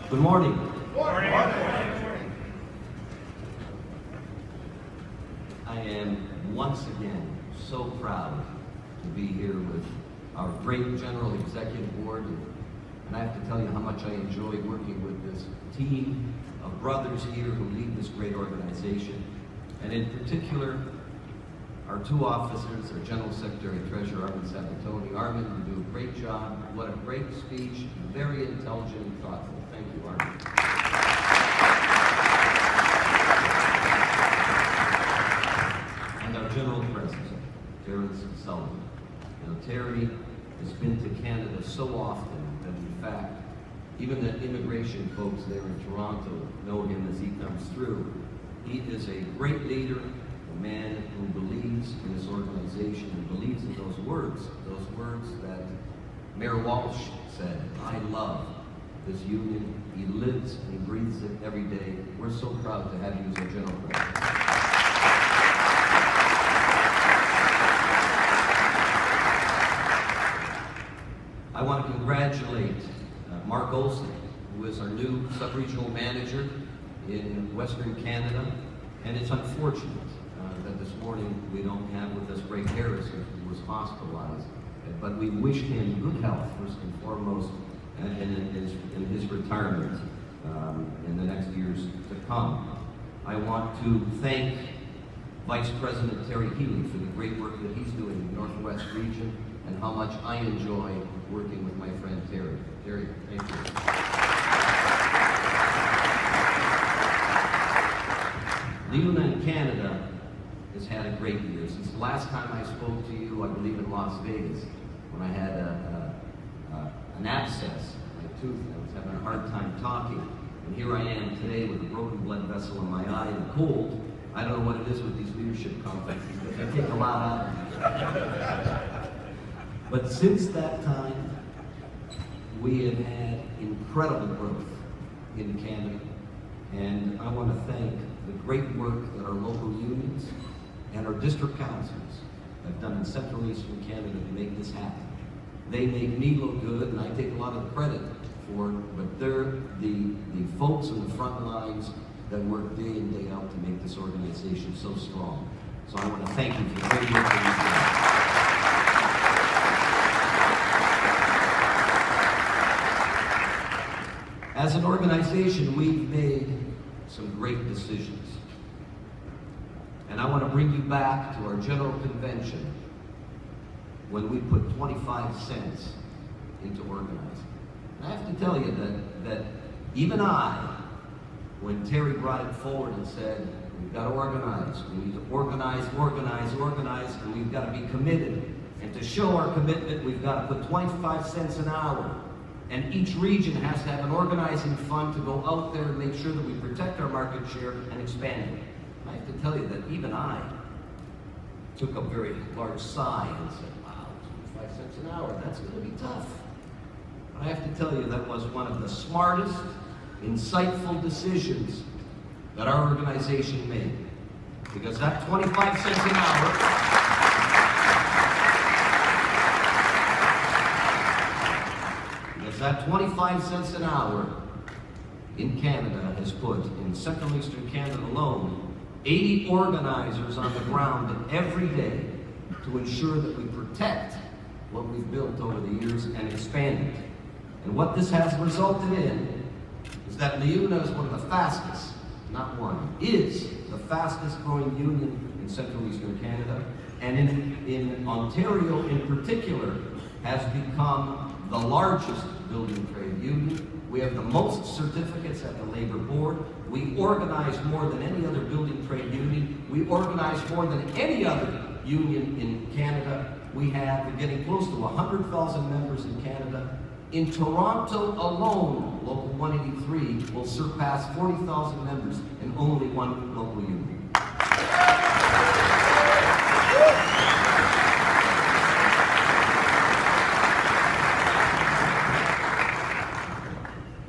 Good morning. Morning. I am once again so proud to be here with our great General Executive Board, and I have to tell you how much I enjoy working with this team of brothers here who lead this great organization, and in particular, our two officers, our General Secretary and Treasurer, Armin Sabatoni. Armin, you do a great job. What a great speech, very intelligent and thoughtful. Thank you, Armin. And our General President, Terrence Sullivan. You know, Terry has been to Canada so often that in fact, even the immigration folks there in Toronto know him as he comes through. He is a great leader, a man who believes in this organization and believes in those words that Mayor Walsh said, I love this union. He lives and breathes it every day. We're so proud to have you as our General President. I want to congratulate Mark Olson, who is our new sub-regional manager in Western Canada, and it's unfortunate that this morning we don't have with us Greg Harris, who was hospitalized, but we wish him good health first and foremost in his retirement in the next years to come. I want to thank Vice President Terry Healy for the great work that he's doing in the Northwest region and how much I enjoy working with my friend Terry. Terry, thank you. LiUNA in Canada has had a great year. Since the last time I spoke to you, I believe in Las Vegas, when I had an abscess in my tooth, and I was having a hard time talking. And here I am today with a broken blood vessel in my eye and a cold. I don't know what it is with these leadership conferences, but they take a lot out of me. But since that time, we have had incredible growth in Canada. And I want to thank the great work that our local unions and our district councils have done in Central and Eastern Canada to make this happen. They make me look good, and I take a lot of the credit for it, but they're the folks on the front lines that work day in, day out to make this organization so strong. So I want to thank you for the great work that you've done. As an organization, we've made some great decisions. And I want to bring you back to our General Convention when we put 25 cents into organizing. And I have to tell you that even I, when Terry brought it forward and said, we've got to organize, we need to organize, and we've got to be committed. And to show our commitment, we've got to put 25 cents an hour. And each region has to have an organizing fund to go out there and make sure that we protect our market share and expand it. And I have to tell you that even I took a very large sigh and said, wow, 25 cents an hour, that's going to be tough. But I have to tell you that was one of the smartest, insightful decisions that our organization made. Because that 25 cents an hour, that 25 cents an hour in Canada has put, in Central and Eastern Canada alone, 80 organizers on the ground every day to ensure that we protect what we've built over the years and expand it. And what this has resulted in is that LiUNA is one of the fastest, not one, is the fastest growing union in Central and Eastern Canada, and in Ontario in particular has become the largest building trade union. We have the most certificates at the Labor Board. We organize more than any other building trade union. We organize more than any other union in Canada. We're getting close to 100,000 members in Canada. In Toronto alone, Local 183 will surpass 40,000 members in only one local union.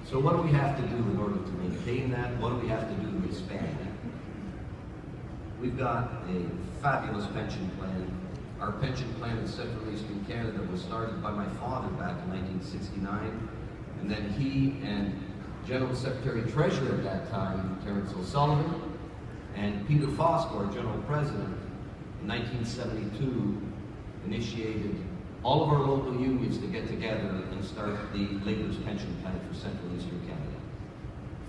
So what do we have to do in order to maintain that? What do we have to do to expand that? We've got a fabulous pension plan. Our pension plan in Central and Eastern Canada was started by my father back in 1969, and then he and General Secretary Treasurer at that time, Terence O'Sullivan, and Peter Fosco, our General President, in 1972 initiated all of our local unions to get together and start the labor's pension plan for Central and Eastern Canada.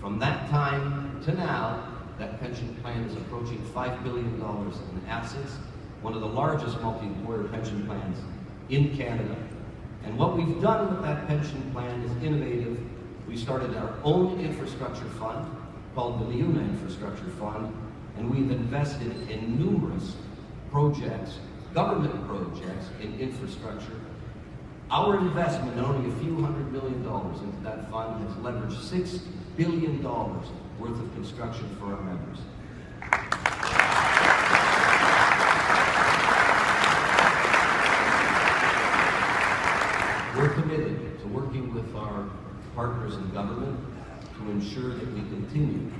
From that time to now, that pension plan is approaching $5 billion in assets, one of the largest multi-employer pension plans in Canada. And what we've done with that pension plan is innovative. We started our own infrastructure fund called the LiUNA Infrastructure Fund, and we've invested in numerous projects, government projects in infrastructure. Our investment, only a few $100 million into that fund, has leveraged $6 billion worth of construction for our members. We're committed to working with our partners in government to ensure that we continue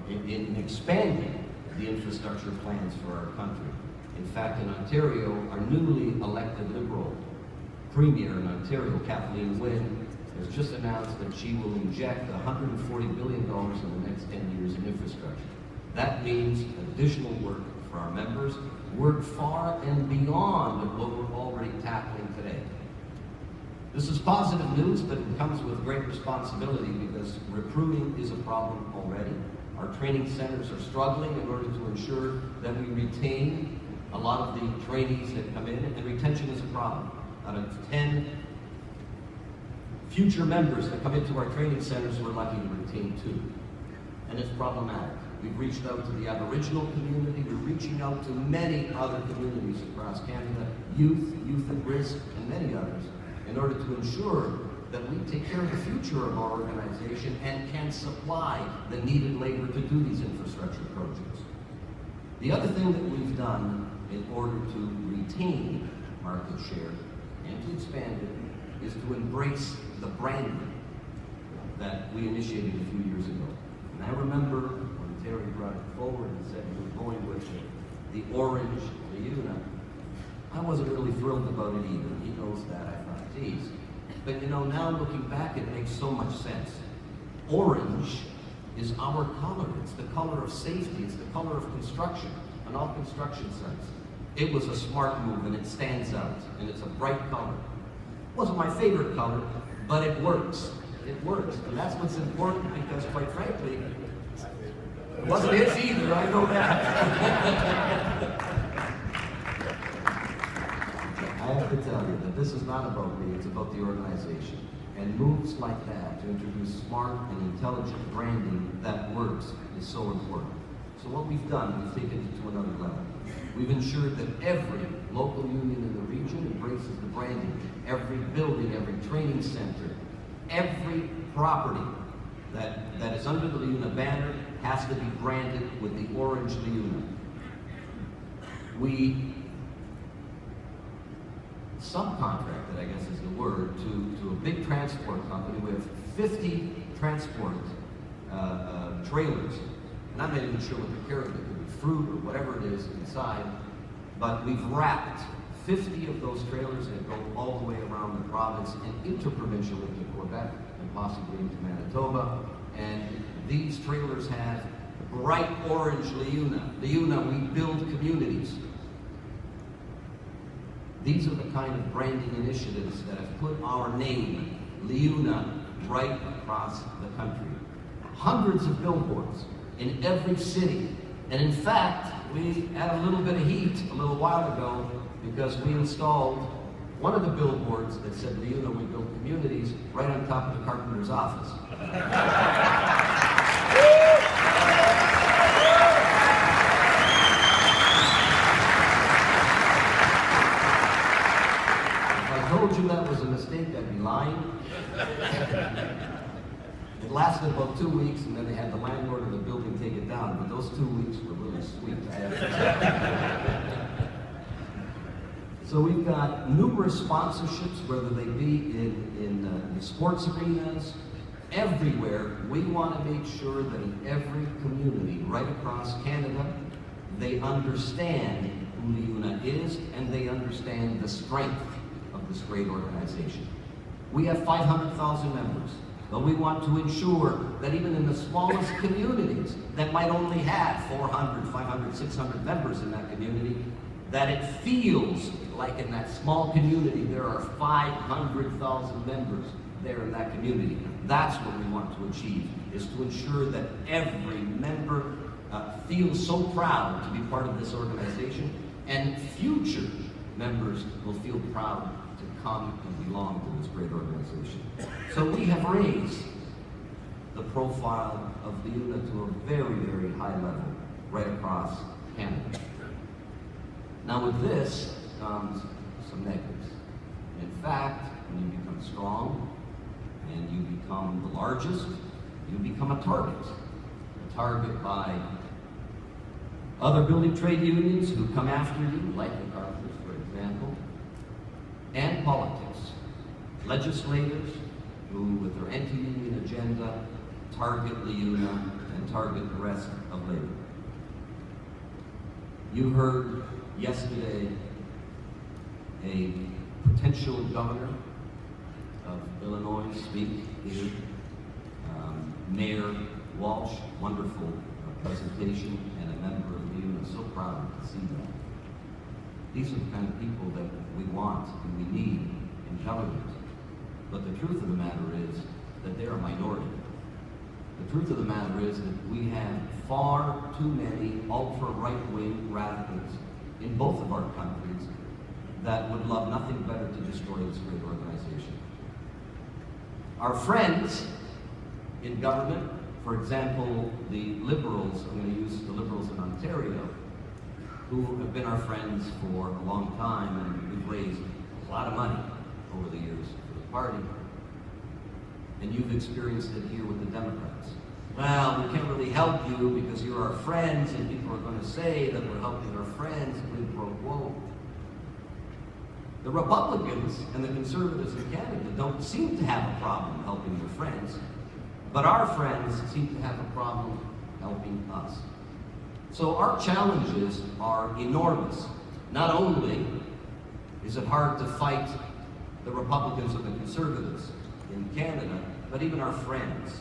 in expanding the infrastructure plans for our country. In fact, in Ontario, our newly elected Liberal Premier in Ontario, Kathleen Wynne, has just announced that she will inject $140 billion in the next 10 years in infrastructure. That means additional work for our members, work far and beyond what we're already tackling today. This is positive news, but it comes with great responsibility because recruiting is a problem already. Our training centers are struggling in order to ensure that we retain a lot of the trainees that come in, and retention is a problem. Out of 10 future members that come into our training centers, we're lucky to retain 2. And it's problematic. We've reached out to the Aboriginal community, we're reaching out to many other communities across Canada, youth at risk, and many others, in order to ensure that we take care of the future of our organization and can supply the needed labor to do these infrastructure projects. The other thing that we've done in order to retain market share and to expand it is to embrace the branding that we initiated a few years ago. And I remember when Terry brought it forward and said we were going with the orange LiUNA, I wasn't really thrilled about it either. He knows that. I thought, geez. But you know, now looking back, it makes so much sense. Orange is our color. It's the color of safety. It's the color of construction on all construction sites. It was a smart move, and it stands out, and it's a bright color. It wasn't my favorite color, but it works. It works, and that's what's important because, quite frankly, it wasn't his either, I know that. I have to tell you that this is not about me, it's about the organization. And moves like that to introduce smart and intelligent branding that works is so important. So what we've done, we've taken it to another level. We've ensured that every local union in the region embraces the branding. Every building, every training center, every property that is under the LiUNA banner has to be branded with the orange LiUNA. We subcontracted, I guess is the word, to a big transport company. We have 50 transport trailers. And I'm not even sure what they're carrying. It could be fruit or whatever it is inside. But we've wrapped 50 of those trailers that go all the way around the province and interprovincial into Quebec and possibly into Manitoba. And these trailers have bright orange LiUNA. LiUNA, we build communities. These are the kind of branding initiatives that have put our name, LiUNA, right across the country. Hundreds of billboards in every city. And in fact, we had a little bit of heat a little while ago because we installed one of the billboards that said, LiUNA, we build communities, right on top of the carpenter's office. If I told you that was a mistake, I'd be lying. It lasted about 2 weeks, and then they had the landlord of the building take it down. But those 2 weeks were really sweet, I have to say. So we've got numerous sponsorships, whether they be in the sports arenas, everywhere. We want to make sure that in every community right across Canada, they understand who LiUNA is, and they understand the strength of this great organization. We have 500,000 members. But we want to ensure that even in the smallest communities that might only have 400, 500, 600 members in that community, that it feels like in that small community there are 500,000 members there in that community. That's what we want to achieve, is to ensure that every member feels so proud to be part of this organization, and future members will feel proud to come and belong to this great organization. So we have raised the profile of LiUNA to a very, very high level right across Canada. Now with this comes some negatives. In fact, when you become strong and you become the largest, you become a target by other building trade unions who come after you, like the carpenters, for example, and politics. Legislators who, with their anti-union agenda, target LiUNA and target the rest of labor. You heard yesterday a potential governor of Illinois speak here. Mayor Walsh, wonderful presentation, and a member of LiUNA. So proud to see that. These are the kind of people that we want and we need in government. But the truth of the matter is that they're a minority. The truth of the matter is that we have far too many ultra-right-wing radicals in both of our countries that would love nothing better to destroy this great organization. Our friends in government, for example, the Liberals, I'm going to use the Liberals in Ontario, who have been our friends for a long time, and we've raised a lot of money over the years for the party. And you've experienced it here with the Democrats. Well, we can't really help you because you're our friends, and people are going to say that we're helping our friends, quid pro quo. The Republicans and the Conservatives in Canada don't seem to have a problem helping their friends, but our friends seem to have a problem helping us. So our challenges are enormous. Not only is it hard to fight the Republicans and the Conservatives in Canada, but even our friends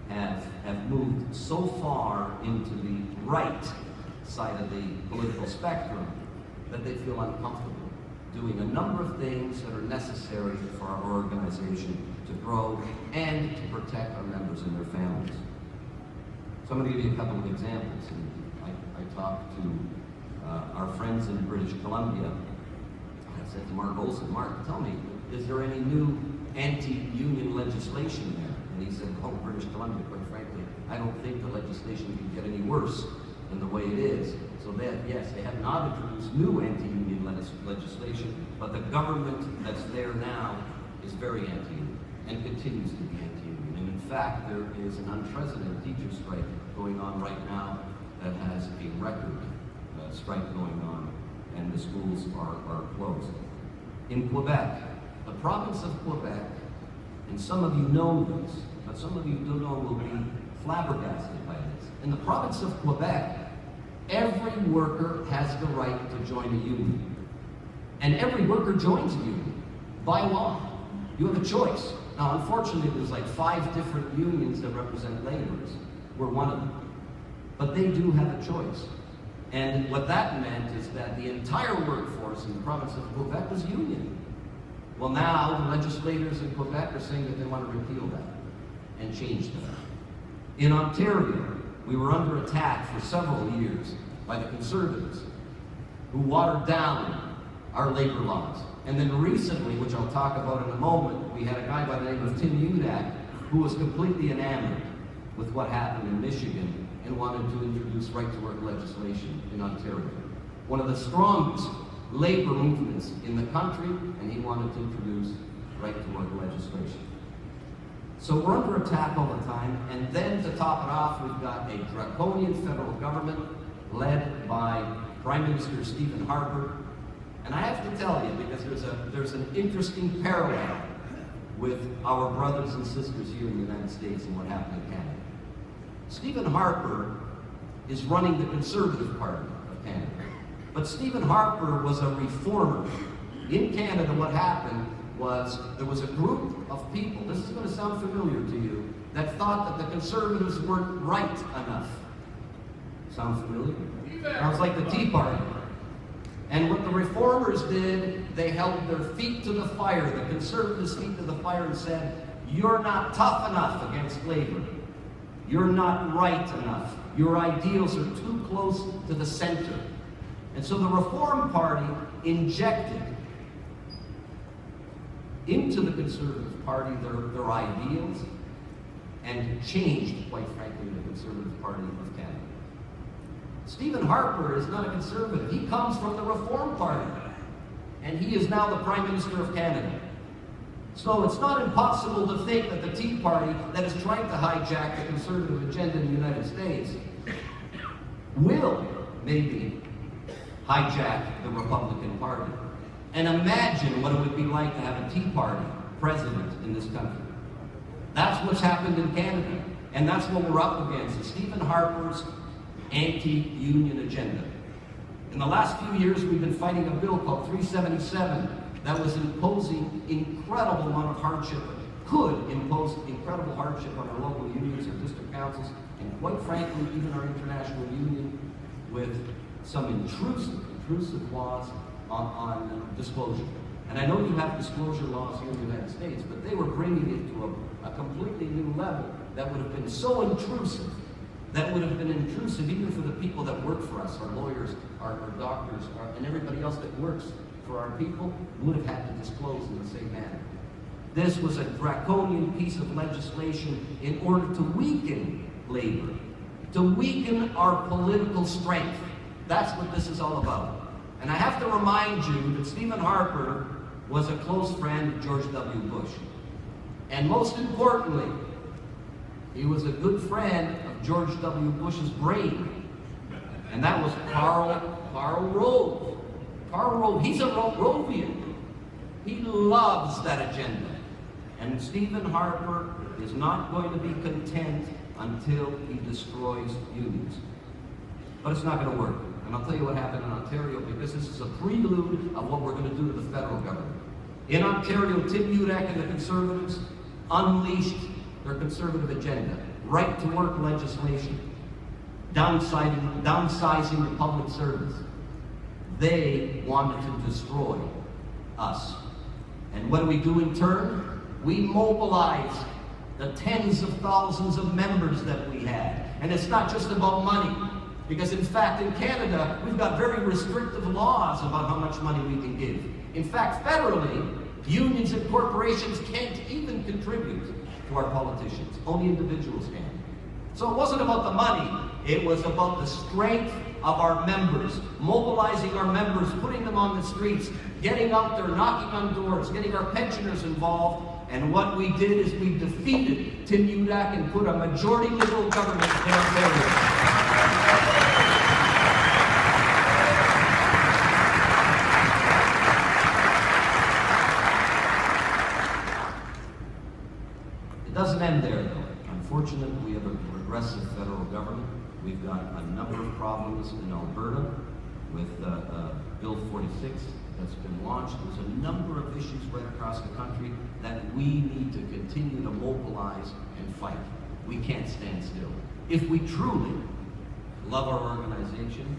have moved so far into the right side of the political spectrum that they feel uncomfortable doing a number of things that are necessary for our organization to grow and to protect our members and their families. So I'm going to give you a couple of examples. I talked to our friends in British Columbia. I said to Mark Olson, Mark, tell me, is there any new anti-union legislation there? And he said, oh, British Columbia, quite frankly, I don't think the legislation can get any worse than the way it is. So that, yes, they have not introduced new anti-union legislation, but the government that's there now is very anti-union and continues to be anti-union. And in fact, there is an unprecedented teacher strike going on right now that has a record strike going on, and the schools are closed. In Quebec, the province of Quebec, and some of you know this, but some of you don't know, will be flabbergasted by this. In the province of Quebec, every worker has the right to join a union. And every worker joins a union by law. You have a choice. Now, unfortunately, there's like 5 different unions that represent laborers. We're one of them. But they do have a choice. And what that meant is that the entire workforce in the province of Quebec was union. Well, now the legislators in Quebec are saying that they want to repeal that and change that. In Ontario, we were under attack for several years by the Conservatives, who watered down our labor laws. And then recently, which I'll talk about in a moment, we had a guy by the name of Tim Udak who was completely enamored with what happened in Michigan and wanted to introduce right-to-work legislation in Ontario. One of the strongest labor movements in the country, and he wanted to introduce right-to-work legislation. So we're under attack all the time, and then to top it off, we've got a draconian federal government led by Prime Minister Stephen Harper. And I have to tell you, because there's an interesting parallel with our brothers and sisters here in the United States and what happened in Canada. Stephen Harper is running the Conservative Party of Canada. But Stephen Harper was a reformer. In Canada, what happened was there was a group of people, this is going to sound familiar to you, that thought that the conservatives weren't right enough. Sound familiar? Sounds like the Tea Party. And what the reformers did, they held their feet to the fire, the conservatives' feet to the fire, and said, you're not tough enough against labor. You're not right enough. Your ideals are too close to the center. And so the Reform Party injected into the Conservative Party their ideals and changed, quite frankly, the Conservative Party of Canada. Stephen Harper is not a conservative. He comes from the Reform Party, and he is now the Prime Minister of Canada. So it's not impossible to think that the Tea Party, that is trying to hijack the conservative agenda in the United States, will maybe hijack the Republican Party. And imagine what it would be like to have a Tea Party president in this country. That's what's happened in Canada, and that's what we're up against, Stephen Harper's anti-union agenda. In the last few years, we've been fighting a bill called 377 that was imposing incredible amount of hardship, could impose incredible hardship on our local unions and district councils, and quite frankly, even our international union, with some intrusive laws on disclosure. And I know you have disclosure laws here in the United States, but they were bringing it to a completely new level that would have been so intrusive, that would have been intrusive even for the people that work for us, our lawyers, our doctors, and everybody else that works for our people, would have had to disclose in the same manner. This was a draconian piece of legislation in order to weaken labor, to weaken our political strength. That's what this is all about. And I have to remind you that Stephen Harper was a close friend of George W. Bush. And most importantly, he was a good friend of George W. Bush's brain. And that was Karl Rove. Karl Rove, he's a Rovian. He loves that agenda. And Stephen Harper is not going to be content until he destroys unions. But it's not going to work. And I'll tell you what happened in Ontario, because this is a prelude of what we're going to do to the federal government. In Ontario, Tim Udak and the Conservatives unleashed their conservative agenda. Right-to-work legislation. Downsizing the public service. They wanted to destroy us. And what do we do in turn? We mobilize the tens of thousands of members that we had. And it's not just about money. Because in fact, in Canada, we've got very restrictive laws about how much money we can give. In fact, federally, unions and corporations can't even contribute to our politicians. Only individuals can. So it wasn't about the money. It was about the strength of our members, mobilizing our members, putting them on the streets, getting out there, knocking on doors, getting our pensioners involved. And what we did is we defeated Tim Udak and put a majority Liberal government in Ontario. It doesn't end there, though. Unfortunately, we have a progressive federal government. We've got a number of problems in Alberta with Bill 46 that's been launched. There's a number of issues right across the country that we need to continue to mobilize and fight. We can't stand still. If we truly love our organization,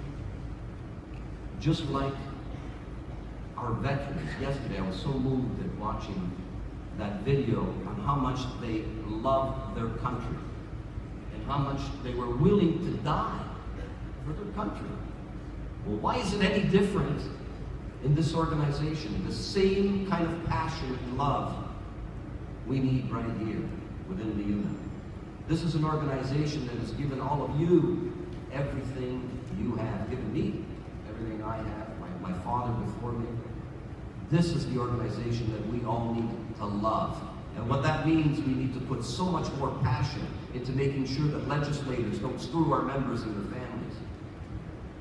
just like our veterans. Yesterday, I was so moved at watching that video on how much they love their country and how much they were willing to die for their country. Well, why is it any different in this organization? The same kind of passion and love we need right here within LiUNA. This is an organization that has given all of you everything you have, given me everything I have, my father before me. This is the organization that we all need to love. And what that means, we need to put so much more passion into making sure that legislators don't screw our members and their families.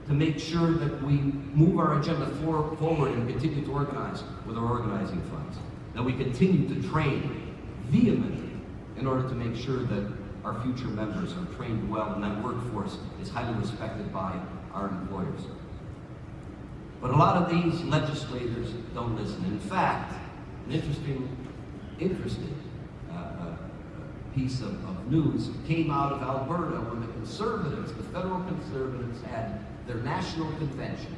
To make sure that we move our agenda forward and continue to organize with our organizing funds. That we continue to train vehemently in order to make sure that our future members are trained well and that workforce is highly respected by our employers. But a lot of these legislators don't listen. In fact, an interesting piece of news came out of Alberta when the Conservatives, the federal Conservatives, had their national convention.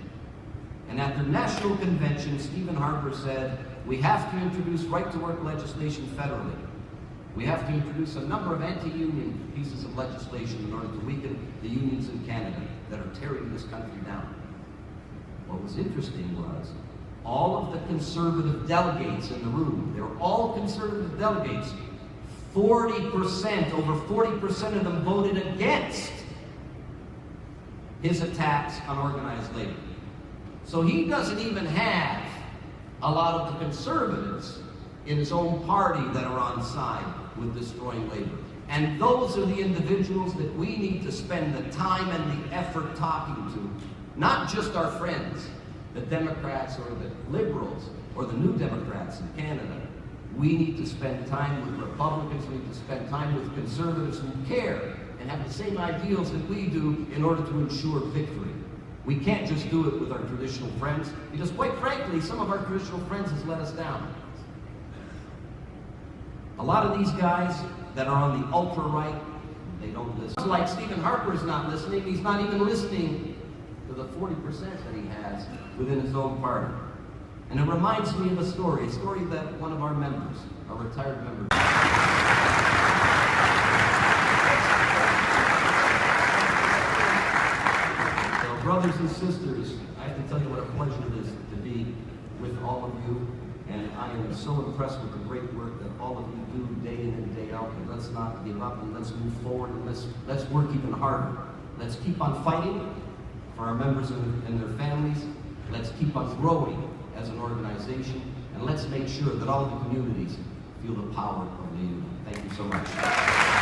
And at their national convention, Stephen Harper said, we have to introduce right-to-work legislation federally. We have to introduce a number of anti-union pieces of legislation in order to weaken the unions in Canada that are tearing this country down. What was interesting was all of the Conservative delegates in the room, they were all Conservative delegates, 40%, over 40% of them voted against his attacks on organized labor. So he doesn't even have a lot of the Conservatives in his own party that are on side with destroying labor. And those are the individuals that we need to spend the time and the effort talking to, not just our friends, the Democrats or the Liberals or the New Democrats in Canada. We need to spend time with Republicans, we need to spend time with Conservatives who care and have the same ideals that we do in order to ensure victory. We can't just do it with our traditional friends, because quite frankly, some of our traditional friends has let us down. A lot of these guys that are on the ultra-right, they don't listen. Like Stephen Harper's not listening, he's not even listening to the 40% that he has within his own party. And it reminds me of a story that one of our members, a retired member. So, brothers and sisters, I have to tell you what a pleasure it is to be with all of you. And I am so impressed with the great work that all of you do day in and day out. And let's not give up, and let's move forward, and let's work even harder. Let's keep on fighting for our members and their families. Let's keep on growing as an organization, and let's make sure that all the communities feel the power of LiUNA. Thank you so much.